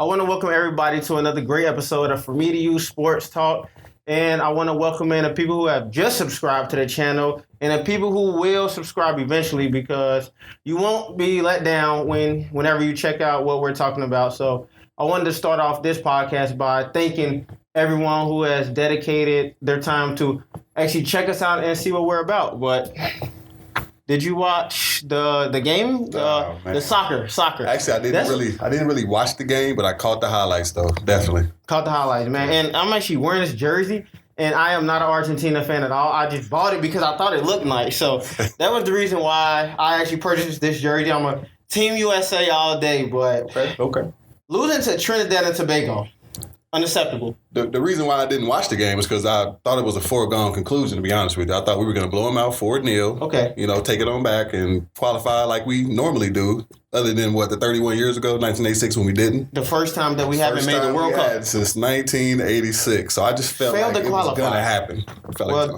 I want to welcome everybody to another great episode of For Me to You Sports Talk. And I want to welcome in the people who have just subscribed to the channel and the people who will subscribe eventually, because you won't be let down whenever you check out what we're talking about. So I wanted to start off this podcast by thanking everyone who has dedicated their time to actually check us out and see what we're about. But did you watch the game? The soccer. Actually, I didn't really watch the game, but I caught the highlights though. Definitely caught the highlights, man. And I'm actually wearing this jersey, and I am not an Argentina fan at all. I just bought it because I thought it looked nice. So that was the reason why I actually purchased this jersey. I'm a Team USA all day, but okay. Losing to Trinidad and Tobago, unacceptable. The reason why I didn't watch the game is because I thought it was a foregone conclusion, to be honest with you. I thought we were going to blow them out 4-0. Okay. Take it on back and qualify like we normally do, other than, the 31 years ago, 1986, when we didn't. The first time that we haven't made the World Cup. Since 1986. So I just felt like it was going to happen.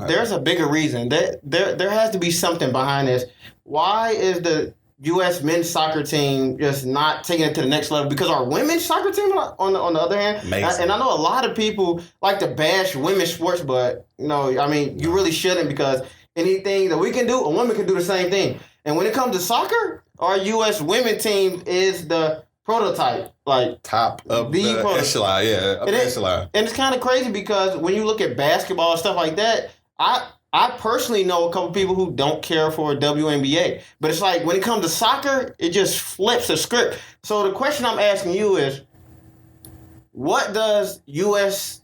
There's a bigger reason. There has to be something behind this. Why is the U.S. men's soccer team just not taking it to the next level? Because our women's soccer team, on the other hand, and I know a lot of people like to bash women's sports, but you really shouldn't, because anything that we can do, a woman can do the same thing. And when it comes to soccer, our U.S. women team is the prototype, top of the echelon, echelon. And it's kind of crazy because when you look at basketball and stuff like that, I personally know a couple people who don't care for WNBA. But it's like when it comes to soccer, it just flips the script. So the question I'm asking you is, what does U.S.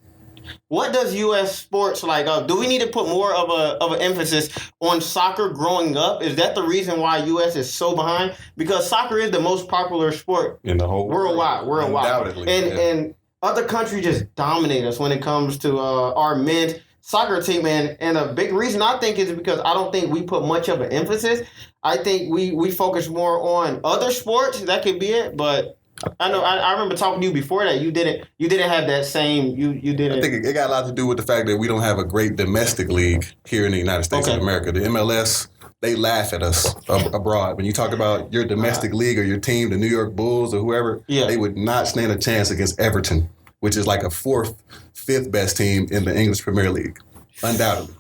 sports do we need to put more of an emphasis on soccer growing up? Is that the reason why U.S. is so behind? Because soccer is the most popular sport in the whole worldwide. Undoubtedly. And other countries just dominate us when it comes to our men's soccer team, and a big reason I think is because I don't think we put much of an emphasis. I think we focus more on other sports. That could be it, but I know I remember talking to you before that you didn't have that same you didn't. I think it got a lot to do with the fact that we don't have a great domestic league here in the United States of America. The MLS, they laugh at us abroad. When you talk about your domestic league or your team, the New York Bulls or whoever, they would not stand a chance against Everton, which is like a fifth best team in the English Premier League, undoubtedly.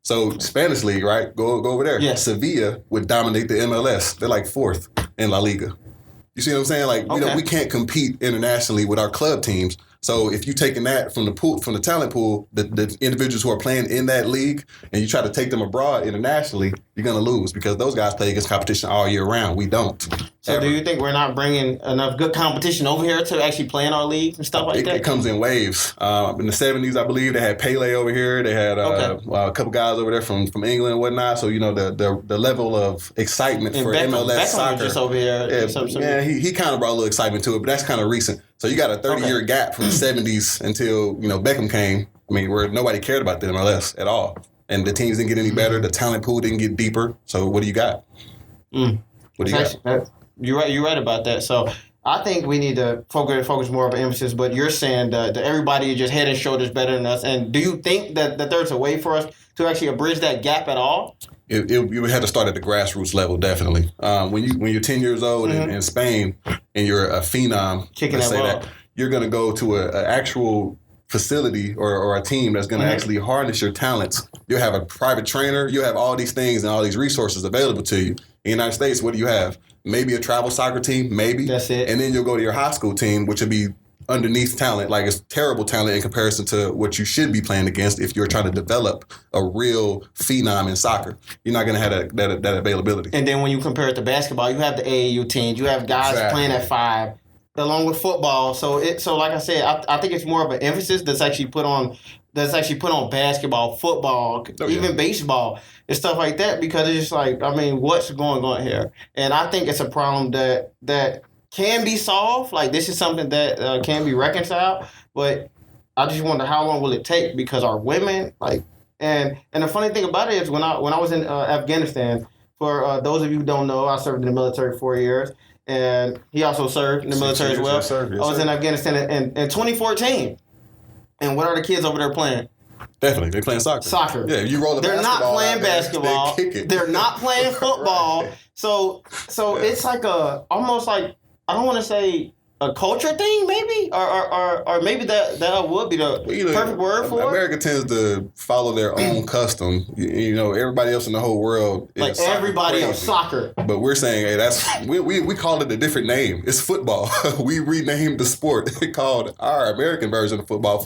So Spanish league, right? Go over there. Yes. Sevilla would dominate the MLS. They're like fourth in La Liga. You see what I'm saying? We can't compete internationally with our club teams. So if you're taking that from the talent pool, the individuals who are playing in that league, and you try to take them abroad internationally, you're going to lose, because those guys play against competition all year round. We don't. So do you think we're not bringing enough good competition over here to actually play in our leagues and stuff like that? It comes in waves. In the 70s, I believe, they had Pele over here. They had a couple guys over there from England and whatnot. So, the level of excitement for MLS soccer. Just over here. He kind of brought a little excitement to it, but that's kind of recent. So you got a 30-year gap from the 70s until, Beckham came, where nobody cared about the MLS at all. And the teams didn't get any better. The talent pool didn't get deeper. So what do you got? What do you got? You're right about that. So I think we need to focus more of an emphasis. But you're saying that everybody is just head and shoulders better than us. And do you think that there's a way for us to actually bridge that gap at all? You would have to start at the grassroots level, definitely. When you're 10 years old in Spain and you're a phenom, kicking that ball, you're going to go to an actual facility or a team that's going to actually harness your talents. You'll have a private trainer. You'll have all these things and all these resources available to you. In the United States, what do you have? Maybe a travel soccer team, maybe. That's it. And then you'll go to your high school team, which would be underneath talent. Like, it's terrible talent in comparison to what you should be playing against if you're trying to develop a real phenom in soccer. You're not going to have that availability. And then when you compare it to basketball, you have the AAU teams. You have guys playing at 5, along with football. So like I said, I think it's more of an emphasis that's actually put on basketball, football, even baseball and stuff like that, because it's just what's going on here? And I think it's a problem that can be solved. Like, this is something that can be reconciled, but I just wonder how long will it take, because our women, and the funny thing about it is when I was in Afghanistan, for those of you who don't know, I served in the military 4 years, and he also served in the military as well. Yes, sir. I was in Afghanistan in 2014. And what are the kids over there playing? Definitely, they're playing soccer. Yeah, you roll the They're basketball. not playing basketball. They kick it. They're not playing football. Right. So it's like almost like, I don't want to say a culture thing, maybe, or maybe that would be the perfect word for America tends to follow their own custom. You know, everybody else in the whole world is like everybody else soccer. But we're saying, hey, that's we call it a different name. It's football. We renamed the sport. It called our American version of football.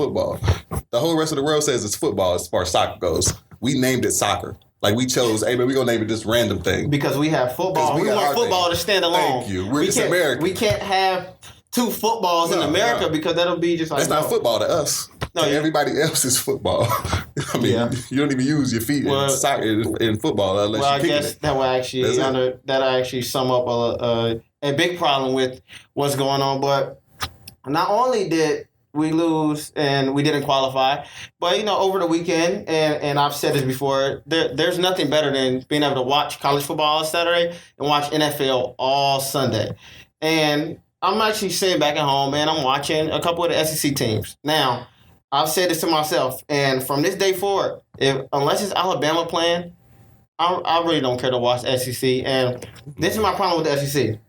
The whole rest of the world says it's football as far as soccer goes. We named it soccer. Like we chose, hey, man, we're going to name it this random thing. Because we have football. We want football to stand alone. Thank you. We're just American. We can't have two footballs in America because that'll be just like... That's not football to us. No, everybody else is football. I mean, you don't even use your feet in soccer in football unless you kick it. I guess that would actually sum up a big problem with what's going on. But not only did we lose and we didn't qualify, but over the weekend, and I've said this before, there's nothing better than being able to watch college football on Saturday and watch NFL all Sunday. And I'm actually sitting back at home and I'm watching a couple of the SEC teams. Now, I've said this to myself, and from this day forward, unless it's Alabama playing, I really don't care to watch SEC. And this is my problem with the SEC.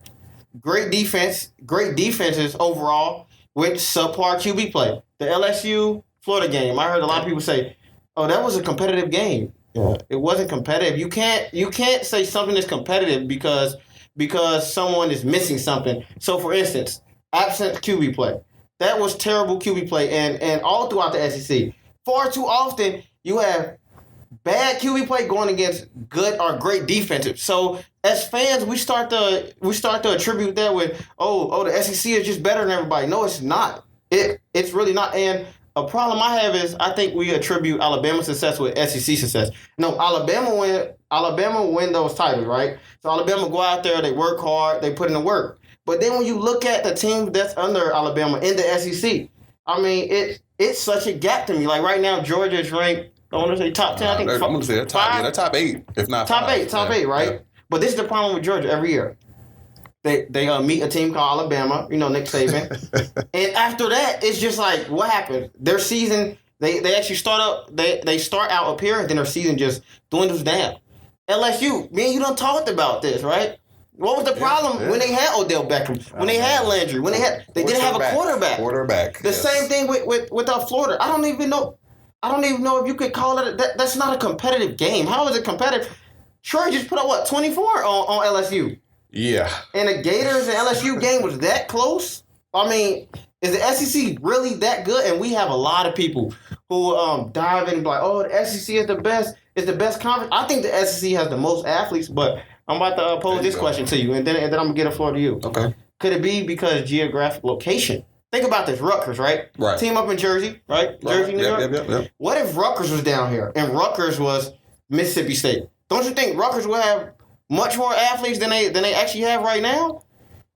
Great defenses overall with subpar QB play. The LSU Florida game, I heard a lot of people say, "Oh, that was a competitive game." Yeah. It wasn't competitive. You can't say something is competitive because someone is missing something. So, for instance, absent QB play. That was terrible QB play, and all throughout the SEC. Far too often, you have bad QB play going against good or great defensive. So, as fans, we start to attribute that with, the SEC is just better than everybody. No, it's not. It's really not. And a problem I have is I think we attribute Alabama's success with SEC success. No, Alabama win those titles, right? So Alabama go out there, they work hard, they put in the work. But then when you look at the team that's under Alabama in the SEC, I mean, it's such a gap to me. Like right now, Georgia is ranked, I want to say top 10, I think. I'm going to say they're top 8, if not top 5. Top 8, right? Yeah. But this is the problem with Georgia every year. They meet a team called Alabama, Nick Saban. And after that, it's just like, what happened? Their season, they actually they start out up here, and then their season just dwindles down. LSU, me and you done talked about this, right? What was the problem when they had Odell Beckham, when they had Landry, when they didn't have a quarterback? The same thing with Florida. I don't even know if you could call it. That's not a competitive game. How is it competitive? Troy just put up 24 on LSU. Yeah. And the Gators and LSU game was that close. I mean, is the SEC really that good? And we have a lot of people who dive in and be like, the SEC is the best. It's the best conference. I think the SEC has the most athletes, but I'm about to pose this question to you, and then I'm going to get the floor to you. Okay. Could it be because geographic location? Think about this. Rutgers, right? Right. Team up in Jersey, right? Jersey, New York. Yep. What if Rutgers was down here and Rutgers was Mississippi State? Don't you think Rutgers would have much more athletes than they actually have right now?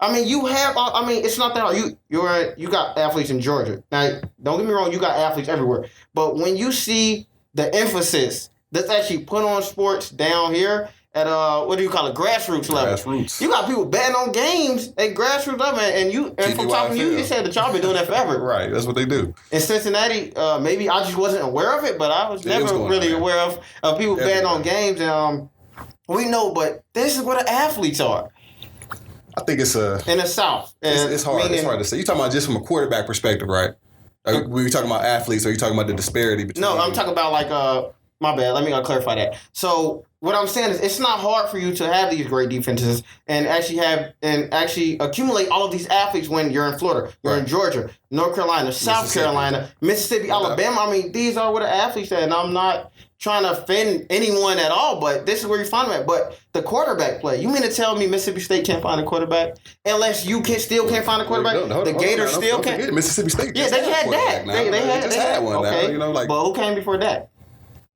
I mean, it's not that hard. You got athletes in Georgia. Now, don't get me wrong, you got athletes everywhere. But when you see the emphasis that's actually put on sports down here at grassroots level. You got people betting on games at grassroots level, and from talking to you said that y'all been doing that forever. Right, that's what they do. In Cincinnati, maybe I just wasn't aware of it, but I was never really aware of people betting on games. And we know, but this is where the athletes are. I think it's in the South. It's hard. It's hard to say. You're talking about just from a quarterback perspective, right? Were you talking about athletes, or are you talking about the disparity between? No, I'm talking about my bad. Let me clarify that. So what I'm saying is, it's not hard for you to have these great defenses and actually accumulate all of these athletes when you're in Florida, you're in Georgia, North Carolina, South Carolina, Mississippi, Alabama. I mean, these are where the athletes are, and I'm not trying to offend anyone at all, but this is where you find them at. But the quarterback play, you mean to tell me Mississippi State can't find a quarterback? LSU still can't find a quarterback? The Gators still can't? Mississippi State. Yeah, they had that. They had one now. But who came before that?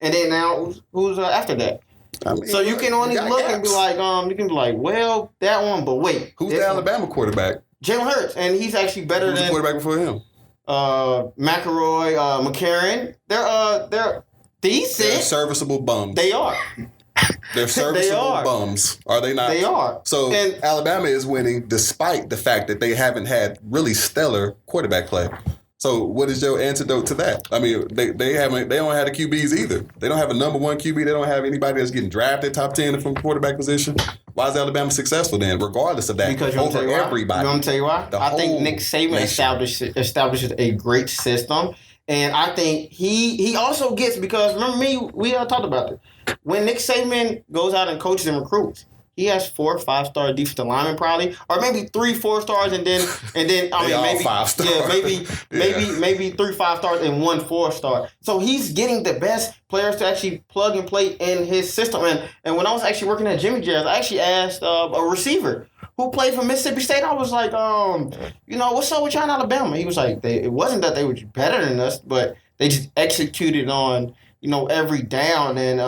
And then now, who's after that? I mean, so you can only look and be like, well, that one, but wait. Who's the Alabama quarterback? Jalen Hurts, and he's actually better than... Who's the quarterback before him? McElroy, McCarron. They're decent. They're serviceable bums. They are. They're serviceable bums. Are they not? They are. So Alabama is winning despite the fact that they haven't had really stellar quarterback play. So what is your antidote to that? I mean, they don't have the QBs either. They don't have a number one QB. They don't have anybody that's getting drafted top 10 from quarterback position. Why is Alabama successful then, regardless of that? Because over everybody. You want to tell you why? I think Nick Saban establishes a great system. And I think he also gets, because remember we talked about it. When Nick Saban goes out and coaches and recruits, he has 4 or 5-star defensive linemen probably, or maybe 3 4-stars, and then I mean maybe 5-star. maybe 3 5-stars and 1 4-star. So he's getting the best players to actually plug and play in his system. And when I was actually working at Jimmy Jazz, I actually asked a receiver who played for Mississippi State. I was like, what's up with y'all in Alabama? He was like, it wasn't that they were better than us, but they just executed on every down, and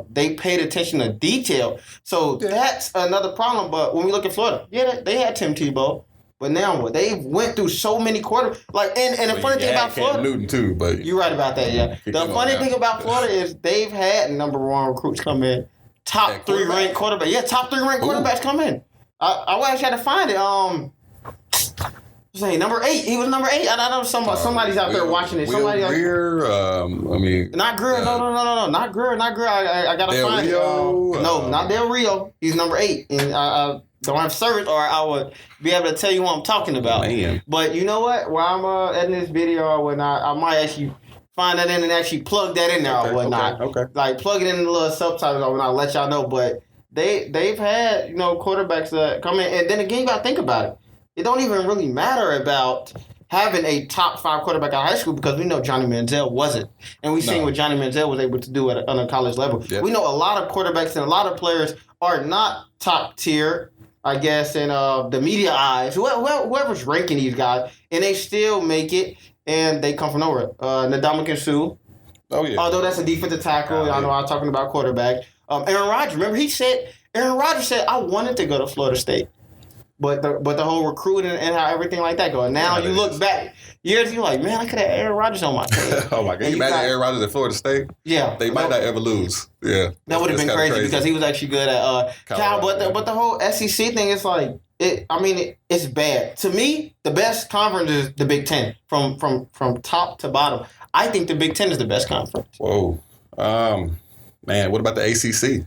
they paid attention to detail. So that's another problem. But when we look at Florida, they had Tim Tebow, but now what? They went through so many quarters. And the funny thing about Florida, Newton too, but you're right about that. Yeah, the funny thing about Florida is they've had number 1 recruits come in, top 3 ranked quarterback. Yeah, top 3 ranked quarterbacks come in. I actually had to find it. Say number 8. He was number 8. I know somebody's out there watching it. Somebody Greer. Not Greer. No, not Greer. I gotta find it. No, not Del Rio. He's number 8, and I don't have service, or I would be able to tell you what I'm talking about. Man. But you know what? While I'm editing this video or whatnot, I might actually find that in and actually plug that in there or whatnot. Okay. Like plug it in the little subtitles or whatnot. Let y'all know. But they've had quarterbacks that come in, and then again you gotta think about it. It don't even really matter about having a top 5 quarterback out of high school, because we know Johnny Manziel wasn't. And we've seen what Johnny Manziel was able to do on a college level. Yep. We know a lot of quarterbacks and a lot of players are not top tier, I guess, in the media eyes, whoever's ranking these guys, and they still make it, and they come from nowhere. Ndamukong Suh. Oh, yeah. Although that's a defensive tackle. I know I'm talking about quarterback. Aaron Rodgers, remember Aaron Rodgers said, I wanted to go to Florida State. But the whole recruiting and how everything like that goes. Now you look back years, you're like, man, I could have Aaron Rodgers on my team. Oh my God! You imagine Aaron Rodgers at Florida State? Yeah, they might not ever lose. Yeah, that would have been crazy because he was actually good at Cal. But the whole SEC thing is like it's bad to me. The best conference is the Big Ten from top to bottom. I think the Big Ten is the best conference. Whoa, man, what about the ACC?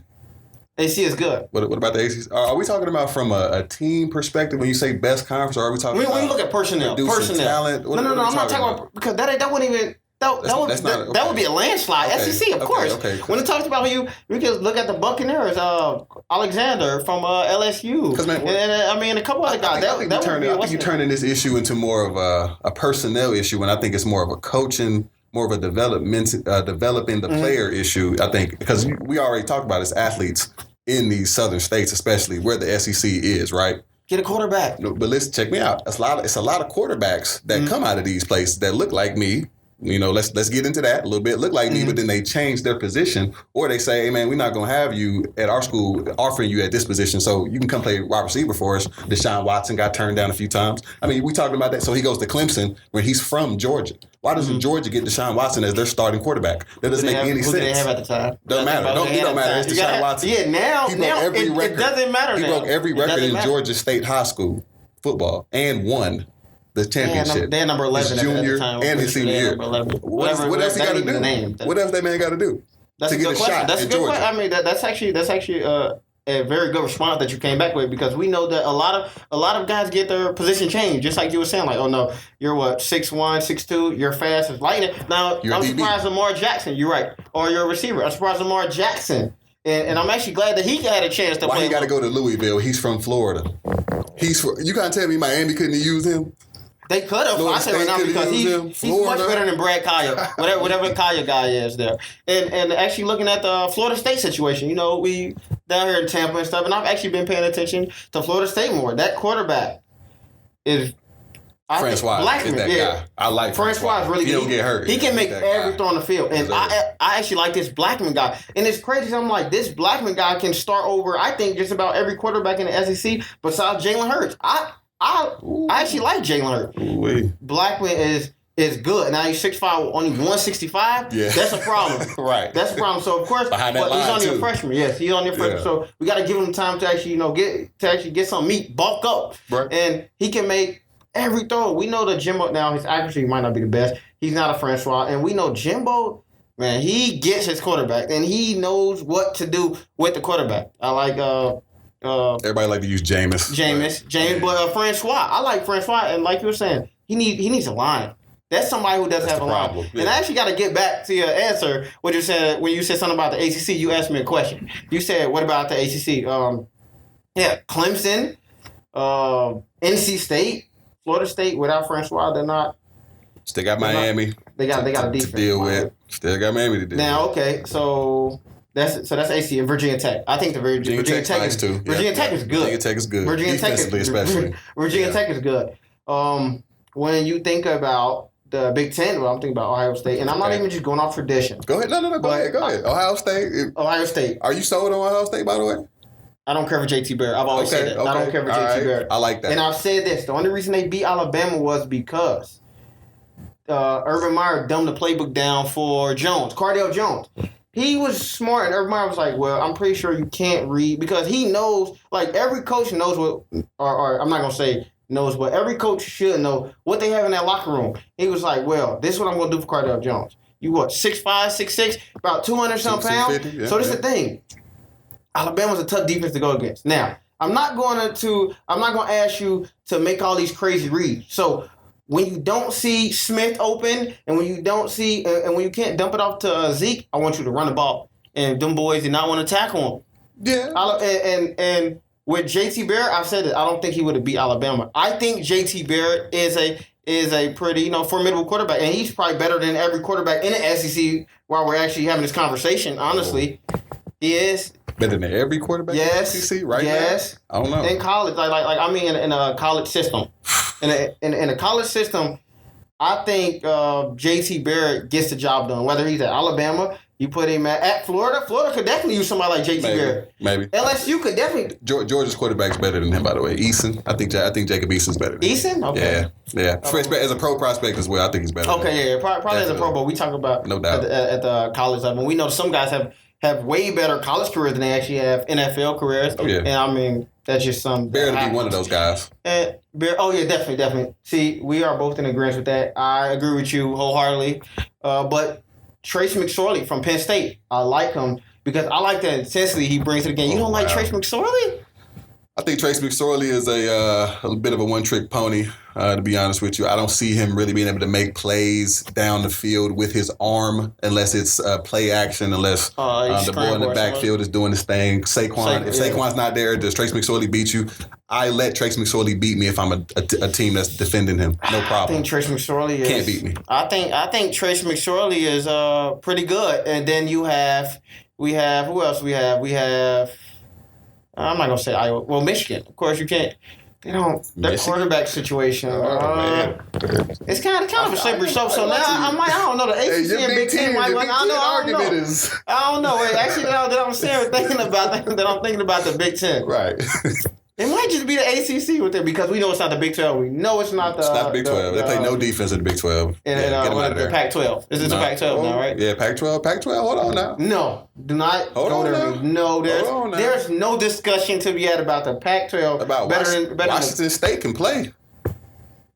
AC is good. What about the ACC? Are we talking about from a team perspective when you say best conference, or are we talking about... When you look at personnel. Talent? No, I'm not talking about... Because that wouldn't even... That would be a landslide. Okay. SEC, of course. Okay, cool. When it talks about you can look at the Buccaneers, Alexander from LSU. And a couple other guys. I think you're turning this issue into more of a personnel issue, and I think it's more of a coaching, more of a developing the player issue, I think, because we already talked about as athletes in these southern states, especially where the SEC is, right? Get a quarterback. But let's check me out. It's a lot of quarterbacks that come out of these places that look like me. Let's get into that a little bit. Look like me, but then they change their position, or they say, hey man, we're not going to have you at our school offering you at this position, so you can come play wide receiver for us. Deshaun Watson got turned down a few times. I mean, we talking about that. So he goes to Clemson when he's from Georgia. Why doesn't Georgia get Deshaun Watson as their starting quarterback? That doesn't make any sense. Who did they have at the time? Doesn't matter. It don't matter. It's Deshaun Watson. Yeah, now it doesn't matter. He broke every record in Georgia State high school football and won the championship. They're number 11 his junior at the time. And his senior year. What else he got to do? What else that man got to do to get a shot That's in a good Georgia? Question. I mean, that's actually a very good response that you came back with, because we know that a lot of guys get their position changed, just like you were saying, like, oh no, you're 6'1", 6'2", you're fast as lightning. Now I'm surprised Lamar Jackson. You're right, or you're a receiver. I'm surprised Lamar Jackson. And I'm actually glad that he had a chance to play. Why he got to go to Louisville? He's from Florida. You can't tell me Miami couldn't have used him. They could have. I say right now because he's much better than Brad Collier, whatever Collier guy is there. And actually looking at the Florida State situation, we down here in Tampa and stuff, and I've actually been paying attention to Florida State more. That quarterback is Francois. Blackman, is that guy. I like Francois. Is really good. He don't get hurt. He can make every throw on the field. And I actually like this Blackman guy. And it's crazy. I'm like, this Blackman guy can start over, I think, just about every quarterback in the SEC besides Jalen Hurts. I actually like Jalen Hurts. Ooh-wee. Blackman is good. Now he's 6'5", only 165. Yeah. That's a problem. Right. That's a problem. So of course, behind that line he's only too. a freshman. Yes, he's only a freshman. Yeah. So we got to give him time to actually, get some meat, bulk up, right. And he can make every throw. We know that Jimbo now his accuracy might not be the best. He's not a Francois, and we know Jimbo. Man, he gets his quarterback, and he knows what to do with the quarterback. I like Everybody like to use Jameis. But Francois, I like Francois, and like you were saying, he needs a line. That's somebody who doesn't have a line. Yeah. And I actually got to get back to your answer. What you said when you said something about the ACC, you asked me a question. You said, "What about the ACC?" Clemson, NC State, Florida State. Without Francois, they're not. Still got Miami. They got a defense to deal with. Still got Miami to deal with. Now, okay, so that's AC and Virginia Tech. I think the Virginia Tech is too. Virginia Tech is good. Virginia Tech is good. Virginia Tech especially. Virginia Tech is good. When you think about the Big Ten, well, I'm thinking about Ohio State, and I'm not even just going off tradition. Go ahead. No. Go ahead. Ohio State. Are you sold on Ohio State, by the way? I don't care for JT Barrett. I've always said that. I don't care for JT Barrett. I like that. And I've said this. The only reason they beat Alabama was because Urban Meyer dumbed the playbook down for Cardale Jones. He was smart, and Urban Meyer was like, well, I'm pretty sure you can't read, because he knows, like, every coach knows what, or I'm not going to say knows, but every coach should know what they have in that locker room. He was like, well, this is what I'm going to do for Cardale Jones. You what, 6'5", 6'6", about 200-something pounds? So this is the thing. Alabama's a tough defense to go against. Now, I'm not going to ask you to make all these crazy reads. So when you don't see Smith open, and when you don't see, and when you can't dump it off to Zeke, I want you to run the ball. And them boys did not want to tackle him. Yeah. And with JT Barrett, I've said it. I don't think he would have beat Alabama. I think JT Barrett is a pretty formidable quarterback, and he's probably better than every quarterback in the SEC. While we're actually having this conversation, honestly, he is better than every quarterback in the SEC right now. Yes, I don't know. In college, in a college system, in a college system, I think JT Barrett gets the job done. Whether he's at Alabama. You put him at Florida. Florida could definitely use somebody like JT Barrett. Maybe. LSU could definitely. Georgia's quarterback's better than him, by the way. Eason. I think Jacob Eason's better. Eason? Okay. Yeah. As a pro prospect as well, I think he's better. Okay, yeah. Probably as a pro, but we talk about no doubt at the college level. We know some guys have way better college careers than they actually have NFL careers. Oh yeah. And I mean, that's just some. Barrett to be one of those guys. Oh yeah, definitely. See, we are both in agreement with that. I agree with you wholeheartedly. But Trace McSorley from Penn State. I like him because I like the intensity he brings to the game. You don't like Trace McSorley? I think Trace McSorley is a bit of a one-trick pony, to be honest with you. I don't see him really being able to make plays down the field with his arm unless it's play action, unless the boy in the backfield is doing his thing. If Saquon's not there, does Trace McSorley beat you? I let Trace McSorley beat me if I'm a team that's defending him. No problem. I think Trace McSorley can't beat me. I think Trace McSorley is pretty good. And then who else we have I'm not gonna say Iowa. Well, Michigan. Of course, you can't. They don't. Their quarterback situation. It's kind of a slippery slope. So now I'm like, I don't know. The ACC and Big Ten. I don't know. Wait, actually, now that I'm thinking about the Big Ten. Right. It might just be the ACC with it because we know it's not the Big 12. We know it's not the. It's not the Big 12. They play no defense in the Big 12. Get them out of there. The Pac-12. Is it the Pac-12 now, right? Yeah, Pac-12. Pac-12. Hold on now. No, do not. Hold on now. No, there's no discussion to be had about the Pac-12. About Washington State can play.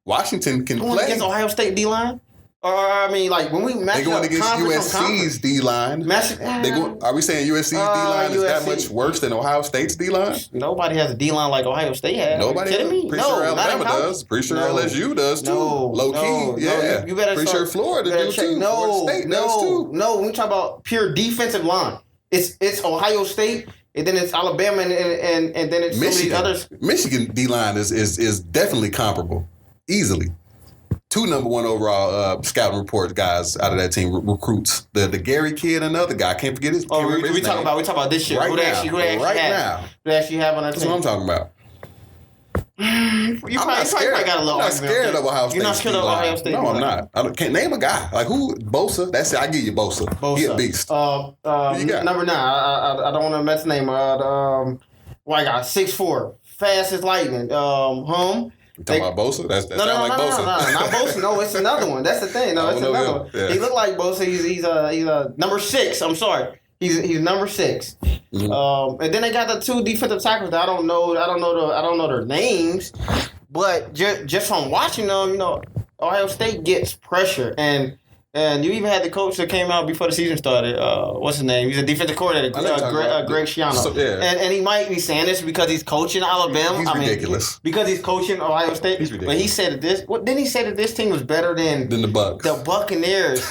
Washington can play against Ohio State D-line. Or I mean, like when we match up against USC's D-line. Are we saying USC's D-line is that much worse than Ohio State's D-line? Nobody has a D-line like Ohio State has. Nobody. Are you kidding me? Pretty sure Alabama does. Pretty sure LSU does too. Low key, yeah. You better. Pretty sure Florida does too. Florida State does too. No, when we talk about pure defensive line, it's Ohio State. And then it's Alabama, and then it's Michigan. Some of these others. Michigan D-line is definitely comparable, easily. 2 number 1 overall scouting report guys out of that team recruits. The Gary kid, another guy. I can't forget his. We talk about this year. Who they actually have on our team? That's what I'm talking about. You probably got a little. I'm not scared of Ohio State. You're not scared of Ohio State. No, I'm not. Can't name a guy like who. Bosa. That's it. I give you Bosa. He a beast. Number 9. I don't want to mess the name. I got 6'4", fast as lightning. You talking about Bosa? That sounds like Bosa. No, not Bosa. No, it's another one. That's the thing. No, it's another one. Yeah. He looked like Bosa. He's a number 6. I'm sorry. He's number 6. Mm-hmm. And then they got the 2 defensive tackles that I don't know their names, but just from watching them, Ohio State gets pressure, and And you even had the coach that came out before the season started. What's his name? He's a defensive coordinator, Greg Schiano. So, yeah. And he might be saying this because he's coaching Alabama. He's ridiculous. Because he's coaching Ohio State. He's ridiculous. But he said that this. What didn't he say that this team was better than the Bucs? The Buccaneers.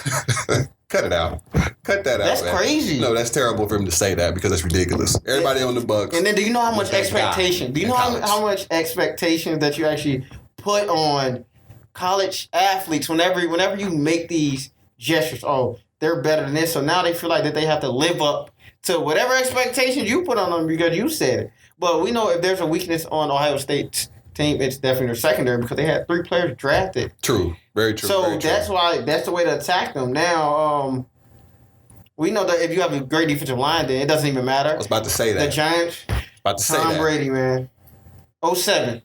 Cut it out. Cut that out. That's man. Crazy. No, that's terrible for him to say that because that's ridiculous. Everybody on the Bucs. And then, do you know how much expectation? Do you know how much expectation that you actually put on college athletes whenever you make these gestures? Oh, they're better than this. So now they feel like that they have to live up to whatever expectations you put on them because you said it. But we know if there's a weakness on Ohio State's team, it's definitely their secondary because they had 3 players drafted. True. Very true. So very that's true. why that's the way to attack them. Now, we know that if you have a great defensive line, then it doesn't even matter. I was about to say that. The Giants, Tom Brady, man. 07.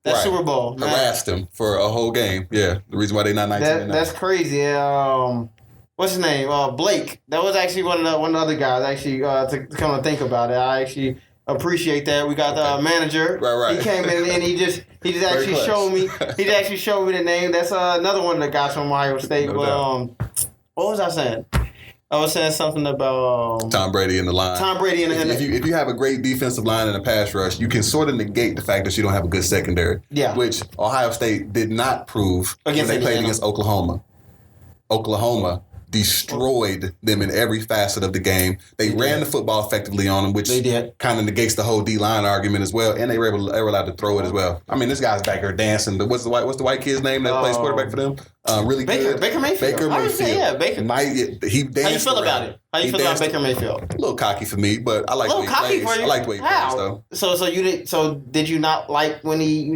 That Super Bowl. Man. Harassed him for a whole game. Yeah. The reason why they're not 19. That's crazy. What's his name? Blake. That was actually one of the other guys. Actually, to come and think about it, I actually appreciate that. We got the manager. Right. He came in and he just actually showed me. He actually showed me the name. That's another one of the guys from Ohio State. But what was I saying? I was saying something about Tom Brady in the line. Tom Brady in the if you have a great defensive line and a pass rush, you can sort of negate the fact that you don't have a good secondary. Yeah. Which Ohio State did not prove when they played against Oklahoma. Oklahoma destroyed them in every facet of the game. They ran the football effectively on them, which kind of negates the whole D-line argument as well. And they were allowed to throw it as well. I mean, this guy's back here dancing. What's the white kid's name that plays quarterback for them? Really good. Baker Mayfield. Baker. He danced. How you feel about it? How you feel about Baker Mayfield? A little cocky for me, but I like the way he plays. I like the way he plays, though. So did you not like when he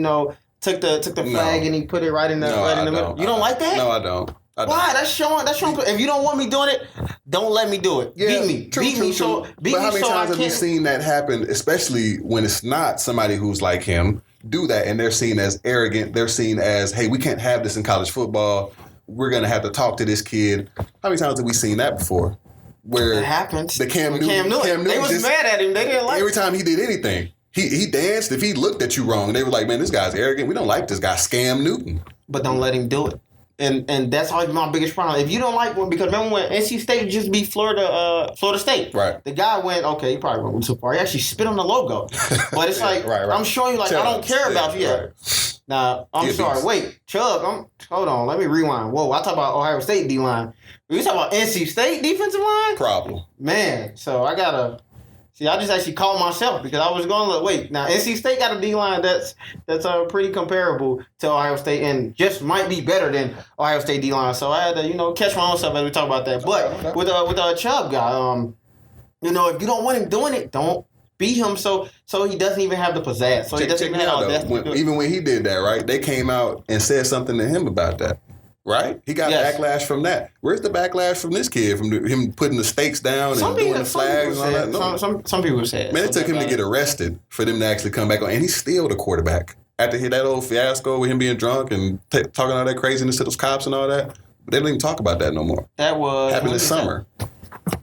took the flag and he put it right in the middle? You don't like that? No, I don't. Why? That's showing. If you don't want me doing it, don't let me do it. Yeah, beat me. True. But how many times have you seen that happen, especially when it's not somebody who's like him, do that and they're seen as arrogant. They're seen as, hey, we can't have this in college football. We're going to have to talk to this kid. How many times have we seen that before? Where it happens. The Cam Newton. They was mad at him. They didn't like every time he did anything. He danced. If he looked at you wrong, they were like, man, this guy's arrogant. We don't like this guy, Scam Newton. But don't let him do it. And that's always my biggest problem. If you don't like one, because remember when NC State just beat Florida State, right? The guy went, okay, he probably went too far. He actually spit on the logo, but it's like I'm showing you, like I don't care about you. Right. Now I'm sorry. Wait, Chubb, hold on. Let me rewind. Whoa, I talk about Ohio State D line. You talk about NC State defensive line? Problem, man. So I gotta. See, I just actually called myself because I was going, wait, now NC State got a D-line that's pretty comparable to Ohio State and just might be better than Ohio State D-line. So I had to, catch my own stuff as we talk about that. But with a Chubb guy, if you don't want him doing it, don't beat him so he doesn't even have the pizzazz. So he doesn't even have the even when he did that, right, they came out and said something to him about that. Right? He got backlash from that. Where's the backlash from this kid? From him putting the stakes down and doing the flags and all that? No. Some people said. Man, it took him to get arrested for them to actually come back on. And he's still the quarterback. After that old fiasco with him being drunk and talking all that craziness to those cops and all that. But they don't even talk about that no more. That happened this summer.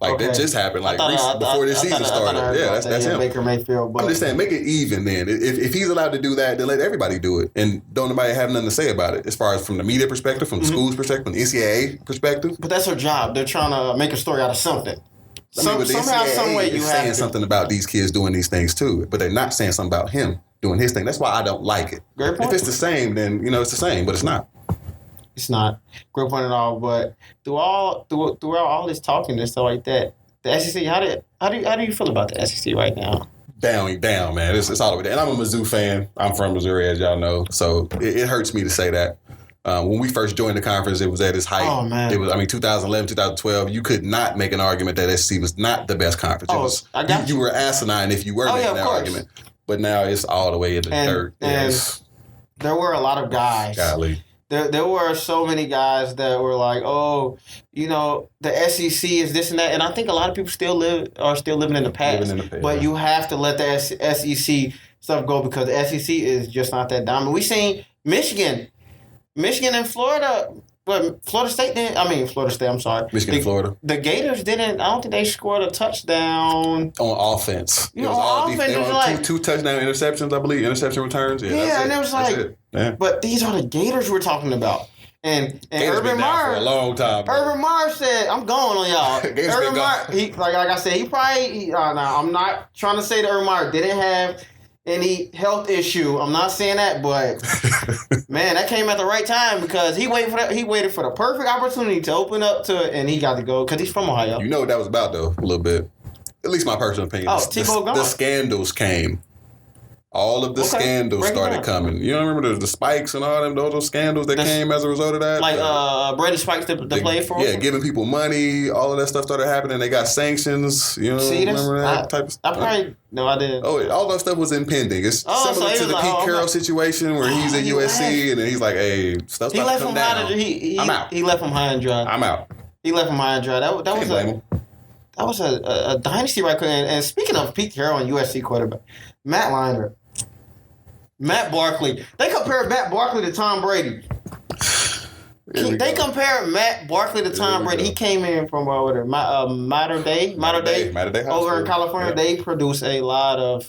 That just happened before this season started. Yeah, that's him. Baker Mayfield. I'm just saying, make it even then. If he's allowed to do that, then let everybody do it. And don't nobody have nothing to say about it as far as from the media perspective, from the school's perspective, from the NCAA perspective. But that's her job. They're trying to make a story out of something. Somehow, some way you have saying something about these kids doing these things too. But they're not saying something about him doing his thing. That's why I don't like it. Great point. If it's the same, then it's the same, but it's not. It's not. Great point at all. But throughout all this talking and stuff like that, the SEC, how do you feel about the SEC right now? Down, man. It's all the way down. And I'm a Mizzou fan. I'm from Missouri, as y'all know. So it hurts me to say that. When we first joined the conference, it was at its height. Oh, man. It was, 2011, 2012, you could not make an argument that SEC was not the best conference. You were asinine if you were making that argument. But now it's all the way in the dirt. And there were a lot of guys. Golly. There were so many guys that were like, the SEC is this and that. And I think a lot of people are still living in the past. But you have to let the SEC stuff go because the SEC is just not that dominant. We seen Michigan and Florida. But Florida State didn't. Florida State, I'm sorry. Michigan and Florida. The Gators didn't. I don't think they scored a touchdown. On offense. It was all offense. They were two touchdown interceptions, I believe. Interception returns. Yeah, and it was like, but these are the Gators we're talking about. And Gators Urban been down Meyer for a long time. Urban Meyer said, "I'm going on y'all." Urban Meyer, like I said, he probably. Now I'm not trying to say that Urban Meyer didn't have any health issue. I'm not saying that, but man, that came at the right time because he waited for the perfect opportunity to open up to it, and he got to go because he's from Ohio. You know what that was about though, a little bit. At least my personal opinion. Oh, Tebow gone. The scandals came. All of the scandals started coming. You don't remember the spikes and all them those scandals that came as a result of that? Like Brady Spikes that played for him? Yeah, giving people money, all of that stuff started happening. They got sanctions. You know, remember that type of stuff? I didn't. Oh, all that stuff was impending. It's similar to the Pete Carroll situation where he's at USC and then he's like, hey, stuff's about to come down. I'm out. He left him high and dry. I'm out. He left him high and dry. That was a dynasty right there. And speaking of Pete Carroll and USC quarterback, Matt Leinart. Matt Barkley. They compared Matt Barkley to Tom Brady. They compared Matt Barkley to Tom Brady. He came in from Mater Dei over in California. Yeah. They produce a lot of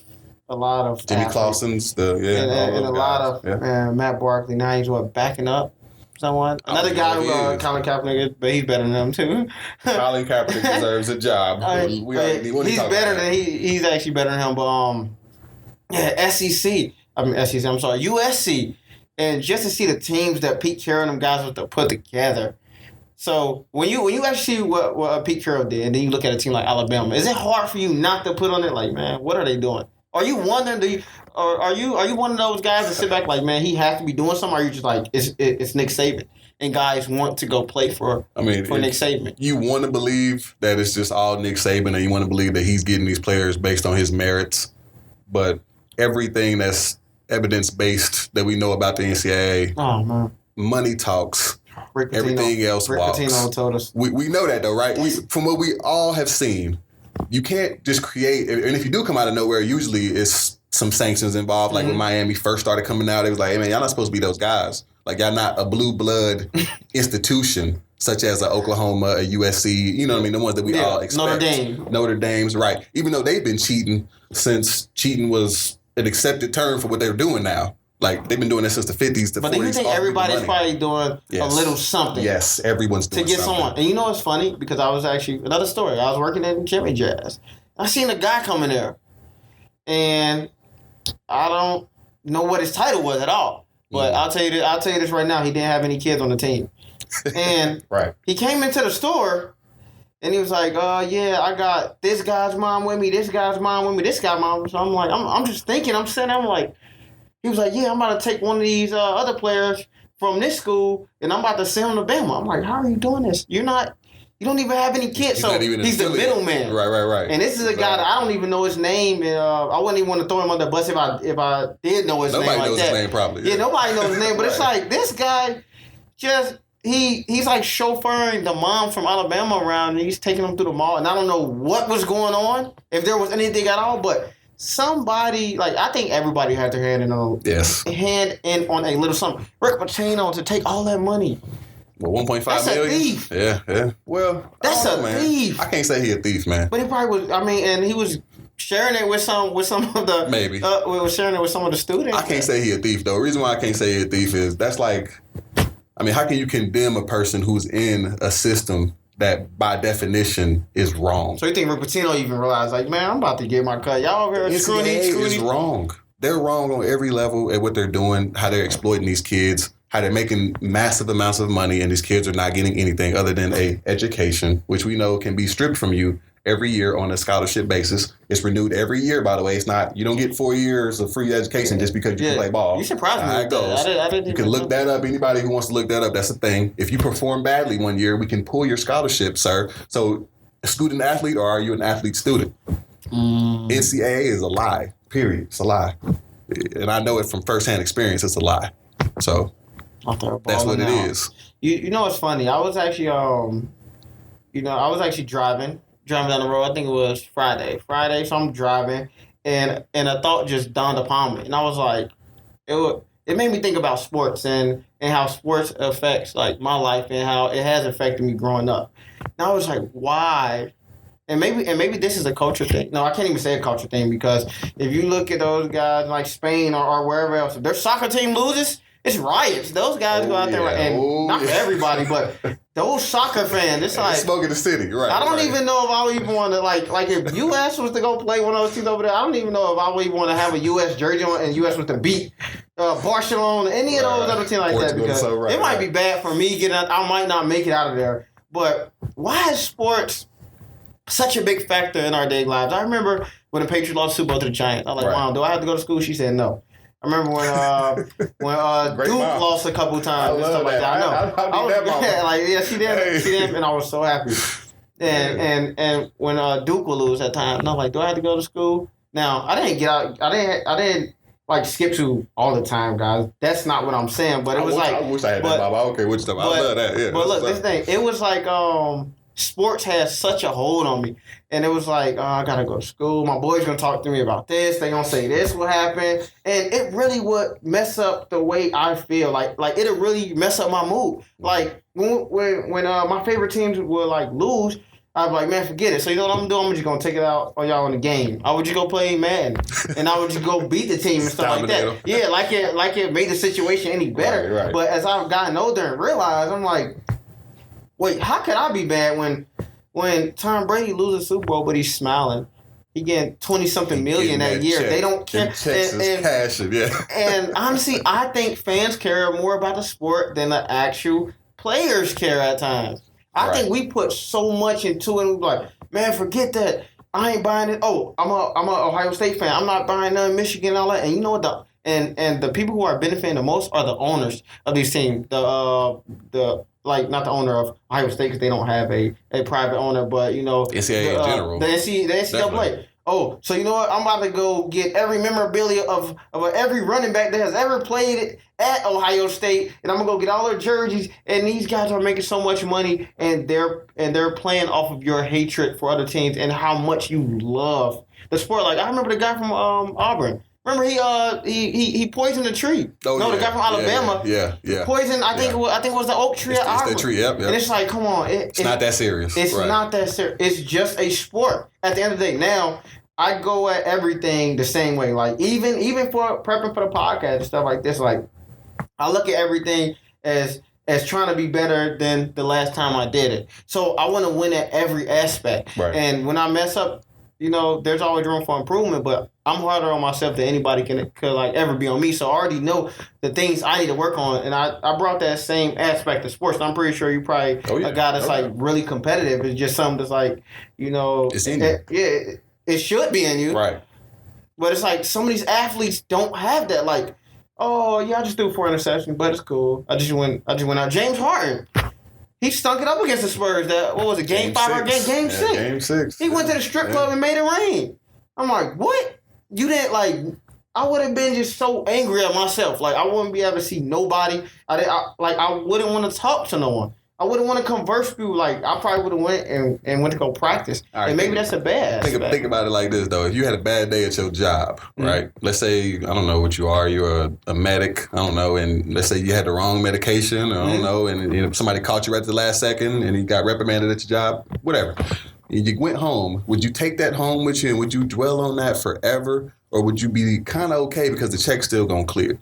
Jimmy Clausen's and a lot of Matt Barkley. Now he's backing up someone. Another guy who Colin Kaepernick, but he's better than him too. Colin Kaepernick deserves a job. He's actually better than him. But SEC. I'm sorry, USC. And just to see the teams that Pete Carroll and them guys have to put together. So when you actually see what Pete Carroll did, and then you look at a team like Alabama, is it hard for you not to put on it like, man, what are they doing? Are you wondering? Are you one of those guys that sit back like, man, he has to be doing something? Or are you just like, it's Nick Saban, and guys want to go play for Nick Saban? You want to believe that it's just all Nick Saban, and you want to believe that he's getting these players based on his merits, but everything that's evidence-based that we know about the NCAA. Oh, man. Money talks. Everything else walks. Pitino told us. We know that, though, right? From what we all have seen, you can't just create... And if you do come out of nowhere, usually it's some sanctions involved. Like when Miami first started coming out, it was like, hey, man, y'all not supposed to be those guys. Like, y'all not a blue blood institution such as a Oklahoma, a USC, you know what I mean? The ones that we all expect. Notre Dame's, right. Even though they've been cheating since cheating was an accepted term for what they're doing now. Like, they've been doing this since the 50s to 40s. But do you think everybody's probably doing a little something? Yes, everyone's doing something. To get someone. And you know what's funny? Because I was actually, another story, I was working at Jimmy Jazz. I seen a guy come in there. And I don't know what his title was at all. But I'll tell you this right now, he didn't have any kids on the team. And he came into the store, and he was like, yeah, I got this guy's mom with me, this guy's mom with me, this guy's mom. So I'm like, I'm just thinking, I'm sitting there, I'm like, he was like, yeah, I'm about to take one of these other players from this school, and I'm about to send him to Bama. I'm like, how are you doing this? You don't even have any kids. So he's the middleman. Right. And this is a guy that I don't even know his name. And I wouldn't even want to throw him under the bus if I did know his name like that. Nobody knows his name probably. Yeah, nobody knows his name. But it's like, this guy just... He's like chauffeuring the mom from Alabama around, and he's taking them through the mall. And I don't know what was going on, if there was anything at all, but somebody, like, I think everybody had their hand in on a little something. Rick Pitino to take all that money. Well, 1.5 million? That's a thief. Yeah. Well, that's a thief. I can't say he's a thief, man. But he probably was, and he was sharing it with some of the... Maybe. We were sharing it with some of the students. I can't say he's a thief, though. The reason why I can't say he's a thief is that's like... how can you condemn a person who's in a system that, by definition, is wrong? So you think Rick Pitino even realized, like, man, I'm about to get my cut. Y'all over here screwing is wrong. They're wrong on every level at what they're doing, how they're exploiting these kids, how they're making massive amounts of money, and these kids are not getting anything other than a education, which we know can be stripped from you every year on a scholarship basis. It's renewed every year, by the way. It's not, you don't get 4 years of free education just because you can play ball. You surprised me with that. I didn't you can look that up. Anybody who wants to look that up, that's the thing. If you perform badly one year, we can pull your scholarship, sir. So, a student athlete, or are you an athlete student? NCAA is a lie, period. It's a lie. And I know it from firsthand experience. It's a lie. So, that's what it is. You know what's funny? I was actually, driving down the road. I think it was Friday, so I'm driving, and a thought just dawned upon me, and I was like, it made me think about sports and how sports affects like my life and how it has affected me growing up. And I was like, why? And maybe this is a culture thing. No, I can't even say a culture thing, because if you look at those guys like Spain or wherever else, if their soccer team loses, it's riots. Those guys go out there and not for everybody, but those soccer fans, it's like smoke in the city, right? I don't even know if I would even want to like if U.S. was to go play one of those teams over there. I don't even know if I would even want to have a U.S. jersey on and U.S. was to beat Barcelona, any of those other teams like that, because it might be bad for me getting out. I might not make it out of there. But why is sports such a big factor in our daily lives? I remember when the Patriots lost the Super Bowl to the Giants. I was like, Mom, do I have to go to school? She said no. I remember when Duke lost a couple times and stuff like that. I know. She did, and I was so happy. And when Duke would lose that time, and I was like, do I have to go to school? Now I didn't get out. I didn't like skip school all the time, guys. That's not what I'm saying. But it was I wish I had that, Bob. I don't care which stuff. I love that. Yeah. But look, this thing, it was like sports had such a hold on me. And it was like, I got to go to school. My boys going to talk to me about this. They going to say this will happen. And it really would mess up the way I feel. Like it'll really mess up my mood. Like, when my favorite teams would, like, lose, I'd be like, man, forget it. So you know what I'm doing? I'm just going to take it out on y'all in the game. I would just go play Madden. And I would just go beat the team and stuff like that. Yeah, like it made the situation any better. Right. But as I've gotten older and realized, I'm like, wait, how could I be bad when Tom Brady loses Super Bowl, but he's smiling? He getting 20-something million that year. Check. They don't care. And honestly, I think fans care more about the sport than the actual players care at times. I think we put so much into it. And we're like, man, forget that. I ain't buying it. Oh, I'm a Ohio State fan. I'm not buying none Michigan and all that. And you know what? And the people who are benefiting the most are the owners of these teams. Like, not the owner of Ohio State because they don't have a private owner, but, you know. NCAA in general. The NCAA. Oh, so you know what? I'm about to go get every memorabilia of every running back that has ever played at Ohio State, and I'm going to go get all their jerseys, and these guys are making so much money, and they're playing off of your hatred for other teams and how much you love the sport. Like, I remember the guy from Auburn. Remember he poisoned a tree. Oh, no, the guy from Alabama. Yeah. Poisoned. I think it was the oak tree. It's the tree. Yep. And it's like, come on. It's not that serious. It's not that serious. It's just a sport. At the end of the day, now I go at everything the same way. Like even for prepping for the podcast and stuff like this, like I look at everything as trying to be better than the last time I did it. So I want to win at every aspect. Right. And when I mess up, you know, there's always room for improvement, but I'm harder on myself than anybody could like ever be on me. So I already know the things I need to work on, and I brought that same aspect to sports. And I'm pretty sure you probably a guy that's like really competitive. It's just something that's like, you know, it's in you. It should be in you, right? But it's like some of these athletes don't have that. Like, oh yeah, I just threw 4 interceptions, but it's cool. I just went out. James Harden. He stunk it up against the Spurs. What was it, Game 5 or Game 6? Game 6. He went to the strip club and made it rain. I'm like, what? You didn't, like, I would have been just so angry at myself. Like, I wouldn't be able to see nobody. I wouldn't want to talk to no one. I wouldn't want to converse with people. Like, I probably would have went to go practice. Right, and maybe that's a bad aspect. Think about it like this, though. If you had a bad day at your job, right? Let's say, I don't know what you are. You're a medic. I don't know. And let's say you had the wrong medication. Or I don't know. And you know, somebody caught you right at the last second and you got reprimanded at your job. Whatever. You went home. Would you take that home with you and would you dwell on that forever? Or would you be kind of okay because the check's still going to clear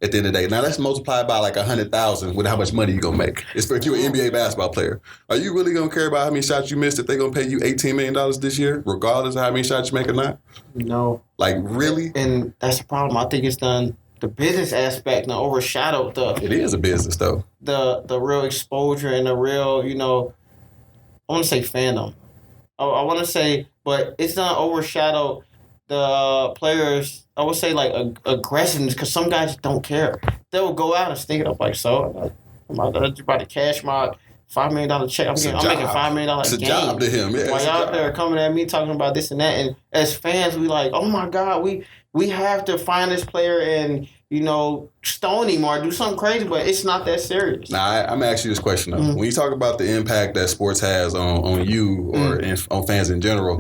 at the end of the day? Now, let's multiply by like 100,000 with how much money you're going to make. It's for if you're an NBA basketball player. Are you really going to care about how many shots you missed if they're going to pay you $18 million this year, regardless of how many shots you make or not? No. Like, really? And that's the problem. I think it's done. The business aspect now overshadowed It is a business, though. The real exposure and the real, you know, I want to say fandom. I want to say, but it's not overshadowed the players. I would say like aggressiveness because some guys don't care. They'll go out and stink it up like so. I'm about to cash my $5 million check. I'm making $5 million a game. It's a job to him. Yeah, while y'all there coming at me talking about this and that, and as fans we like, oh my God, we have to find this player and, you know, stone him or do something crazy, but it's not that serious. Now, I'm asking you this question, though. Mm-hmm. When you talk about the impact that sports has on you or on fans in general,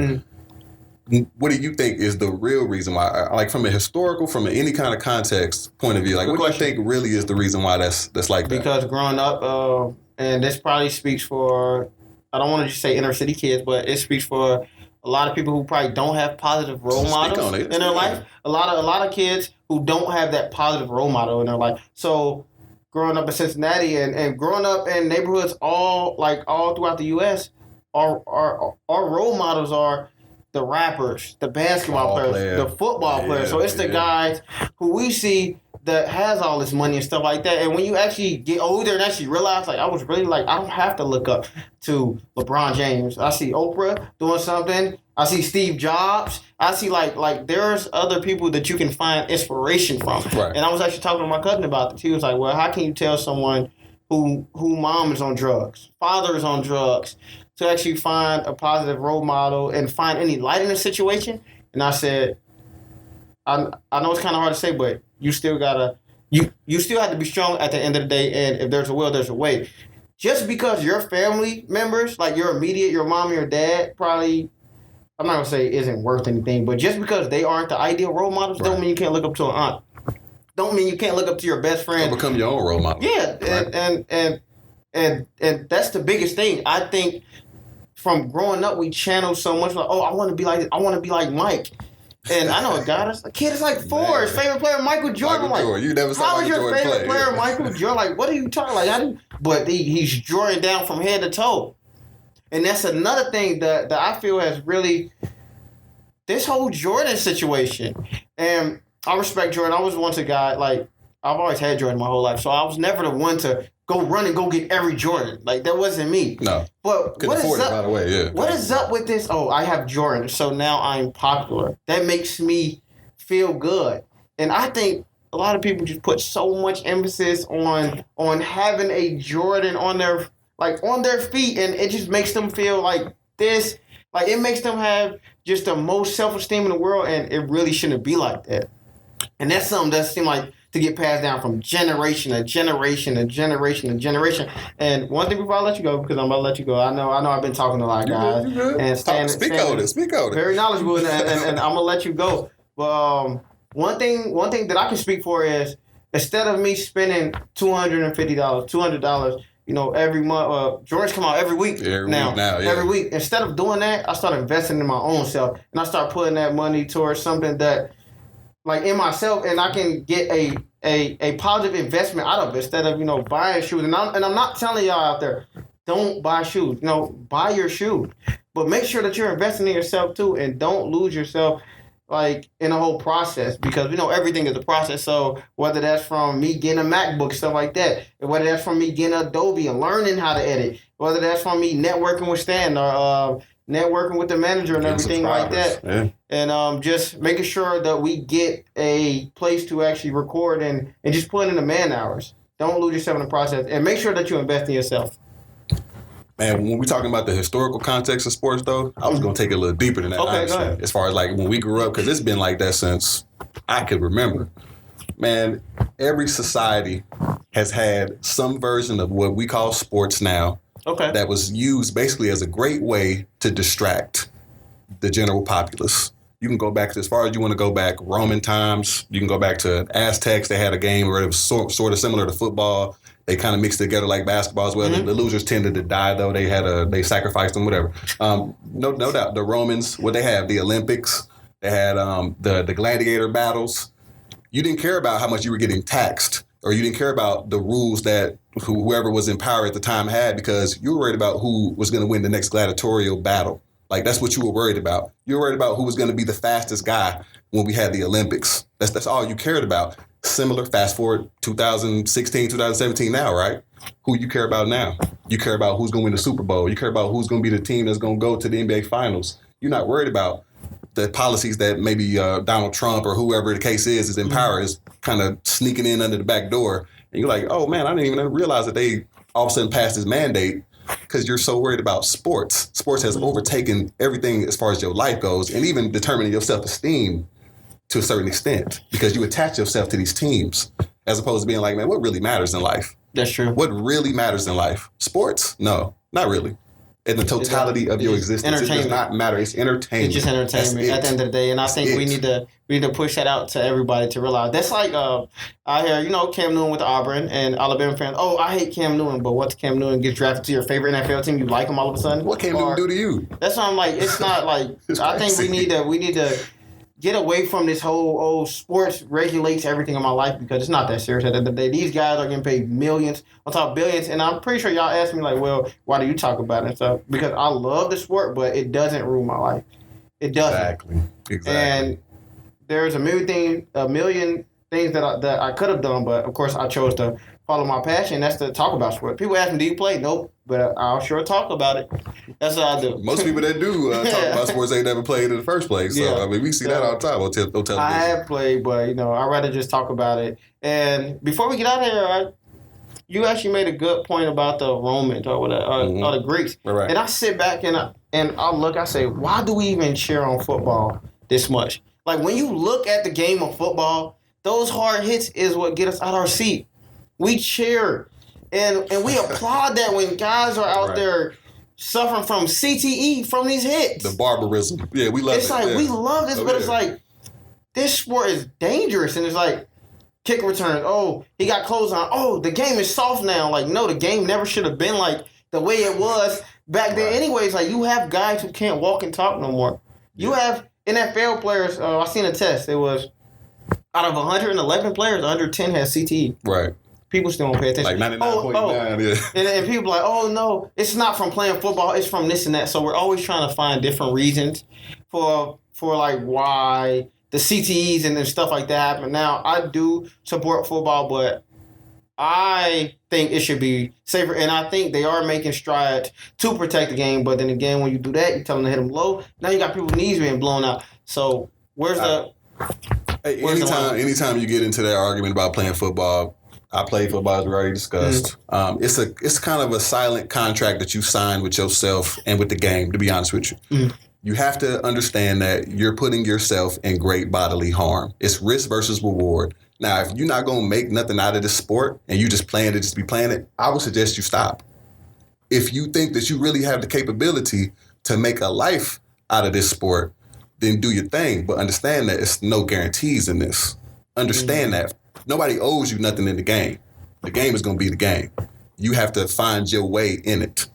what do you think is the real reason why, like from a historical, from any kind of context point of view, like what do you think really is the reason why that's like that? Because growing up, and this probably speaks for, I don't want to just say inner city kids, but it speaks for a lot of people who probably don't have positive role models in their life. A lot of kids who don't have that positive role model in their life. So growing up in Cincinnati and growing up in neighborhoods all throughout the U.S., our role models are the rappers, the basketball players, the football players. So it's the guys who we see that has all this money and stuff like that. And when you actually get older and actually realize, like, I was really like, I don't have to look up to LeBron James. I see Oprah doing something. I see Steve Jobs. I see like there's other people that you can find inspiration from. Right. And I was actually talking to my cousin about this. He was like, well, how can you tell someone who mom is on drugs, father is on drugs, to actually find a positive role model and find any light in the situation? And I said, I know it's kind of hard to say, but you still gotta, you still have to be strong at the end of the day. And if there's a will, there's a way. Just because your family members, like your immediate, your mom, your dad, probably, I'm not gonna say isn't worth anything, but just because they aren't the ideal role models, don't mean you can't look up to an aunt. Don't mean you can't look up to your best friend. Don't become your own role model. Yeah, right. and that's the biggest thing. I think from growing up, we channel so much like, oh, I want to be like this. I want to be like Mike. And I know a guy that's a kid is like 4. His favorite player, Michael Jordan. Jordan. You never saw Michael Jordan play. How is your favorite player, Michael Jordan? Like, what are you talking like? But he's Jordan down from head to toe. And that's another thing that I feel has really, this whole Jordan situation. And I respect Jordan. I was once a guy, like, I've always had Jordan my whole life. So I was never the one to go run and go get every Jordan. Like, that wasn't me. No. But what is up, by the way, yeah. What is up with this? Oh, I have Jordan, so now I'm popular. That makes me feel good. And I think a lot of people just put so much emphasis on having a Jordan on their feet, and it just makes them feel like this. Like, it makes them have just the most self-esteem in the world, and it really shouldn't be like that. And that's something that seems like to get passed down from generation to generation to generation to generation. And one thing before I let you go, because I'm about to let you go, I know I've been talking to a lot of guys. You good. And speak on it. Very knowledgeable, and I'm going to let you go. But one thing that I can speak for is, instead of me spending $250, $200, every month, Jordans come out every week now. Every week. Instead of doing that, I start investing in my own self, and I start putting that money towards something that, like, in myself, and I can get a positive investment out of it instead of buying shoes. And I'm not telling y'all out there, don't buy shoes. Buy your shoes, but make sure that you're investing in yourself too, and don't lose yourself like in the whole process, because everything is a process. So whether that's from me getting a MacBook, stuff like that, and whether that's from me getting Adobe and learning how to edit, whether that's from me networking with Stan or networking with the manager and everything like that. Yeah. And just making sure that we get a place to actually record and just put in the man hours. Don't lose yourself in the process. And make sure that you invest in yourself. Man, when we're talking about the historical context of sports, though, I was going to take it a little deeper than that. Okay, go ahead. As far as like when we grew up, because it's been like that since I could remember. Man, every society has had some version of what we call sports now. Okay. That was used basically as a great way to distract the general populace. You can go back to, as far as you want to go back, Roman times. You can go back to Aztecs. They had a game where it was sort of similar to football. They kind of mixed together like basketball as well. Mm-hmm. The losers tended to die, though. They sacrificed them, whatever. No doubt. The Romans, what they have, the Olympics. They had the gladiator battles. You didn't care about how much you were getting taxed, or you didn't care about the rules that whoever was in power at the time had, because you were worried about who was going to win the next gladiatorial battle. Like, that's what you were worried about. You were worried about who was going to be the fastest guy when we had the Olympics. That's all you cared about. Similar, fast forward 2016, 2017 now, right? Who you care about now? You care about who's going to win the Super Bowl. You care about who's going to be the team that's going to go to the NBA Finals. You're not worried about the policies that maybe Donald Trump or whoever the case is in power is kind of sneaking in under the back door. And you're like, oh, man, I didn't even realize that they all of a sudden passed this mandate, because you're so worried about sports. Sports has overtaken everything as far as your life goes, and even determining your self-esteem to a certain extent, because you attach yourself to these teams as opposed to being like, man, what really matters in life? That's true. What really matters in life? Sports? No, not really. in the totality of your existence. It does not matter. It's entertainment. It's just entertainment at the end of the day. And I think we need to push that out to everybody to realize. That's like I hear, Cam Newton with Auburn and Alabama fans. Oh, I hate Cam Newton, but once Cam Newton gets drafted to your favorite NFL team, you like him all of a sudden. What Cam Newton do to you? That's why I'm like, it's not like I think we need to get away from this whole sports regulates everything in my life, because it's not that serious at the end of the day. These guys are getting paid millions on top of billions, and I'm pretty sure y'all asked me like, well, why do you talk about it and stuff? Because I love the sport, but it doesn't rule my life. It doesn't. Exactly. And there's a million things that I could have done, but of course I chose to follow my passion. That's to talk about sport. People ask me, do you play? Nope. But I'll sure talk about it. That's what I do. Most people that do talk about sports ain't never played in the first place. So, we see that all the time on television. I have played, but, I'd rather just talk about it. And before we get out of here, you actually made a good point about the Romans or whatever, or the Greeks. Right. And I sit back and I look, I say, why do we even cheer on football this much? Like, when you look at the game of football, those hard hits is what get us out of our seat. We cheer. And we applaud that when guys are out there suffering from CTE from these hits. The barbarism. Yeah, we love it. It's like, we love this, but it's like, this sport is dangerous. And it's like, kick returns. Oh, he got clothes on. Oh, the game is soft now. Like, no, the game never should have been like the way it was back then. Anyways, like, you have guys who can't walk and talk no more. You have NFL players. I seen a test. It was out of 111 players, 110 had CTE. Right. People still don't pay attention. Like 99.9, yeah. And people are like, oh, no, it's not from playing football. It's from this and that. So we're always trying to find different reasons for like why the CTEs and stuff like that happen. Now, I do support football, but I think it should be safer. And I think they are making strides to protect the game. But then again, when you do that, you tell them to hit them low. Now you got people's knees being blown out. So anytime you get into that argument about playing football, I play football, as we already discussed. It's kind of a silent contract that you sign with yourself and with the game, to be honest with you. You have to understand that you're putting yourself in great bodily harm. It's risk versus reward. Now, if you're not going to make nothing out of this sport and you just playing it just to be playing it, I would suggest you stop. If you think that you really have the capability to make a life out of this sport, then do your thing. But understand that it's no guarantees in this. Understand that. Nobody owes you nothing in the game. The game is going to be the game. You have to find your way in it.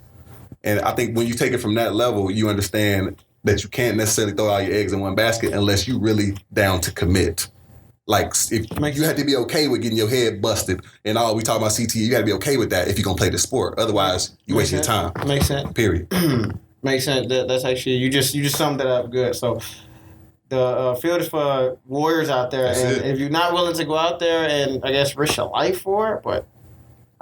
And I think when you take it from that level, you understand that you can't necessarily throw all your eggs in one basket unless you really down to commit. Like, if you have to be okay with getting your head busted and all we talk about CTE, you got to be okay with that if you're going to play the sport. Otherwise, you waste your time. Makes sense. Period. Makes sense. That's actually, you just summed it up good. So the field is for warriors out there. And if you're not willing to go out there and, I guess, risk your life for it, but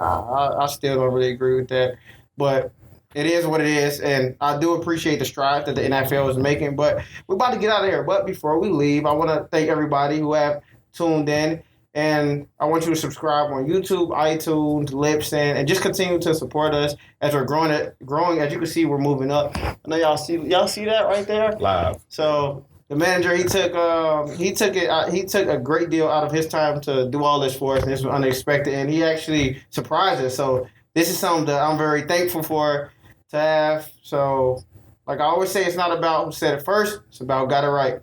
I still don't really agree with that. But it is what it is, and I do appreciate the strides that the NFL is making, but we're about to get out of here. But before we leave, I want to thank everybody who have tuned in, and I want you to subscribe on YouTube, iTunes, Libsyn, and just continue to support us as we're growing. As you can see, we're moving up. I know y'all see that right there? Live. So the manager, he took a great deal out of his time to do all this for us, and this was unexpected, and he actually surprised us. So this is something that I'm very thankful for to have. So, like I always say, it's not about who said it first, it's about got it right.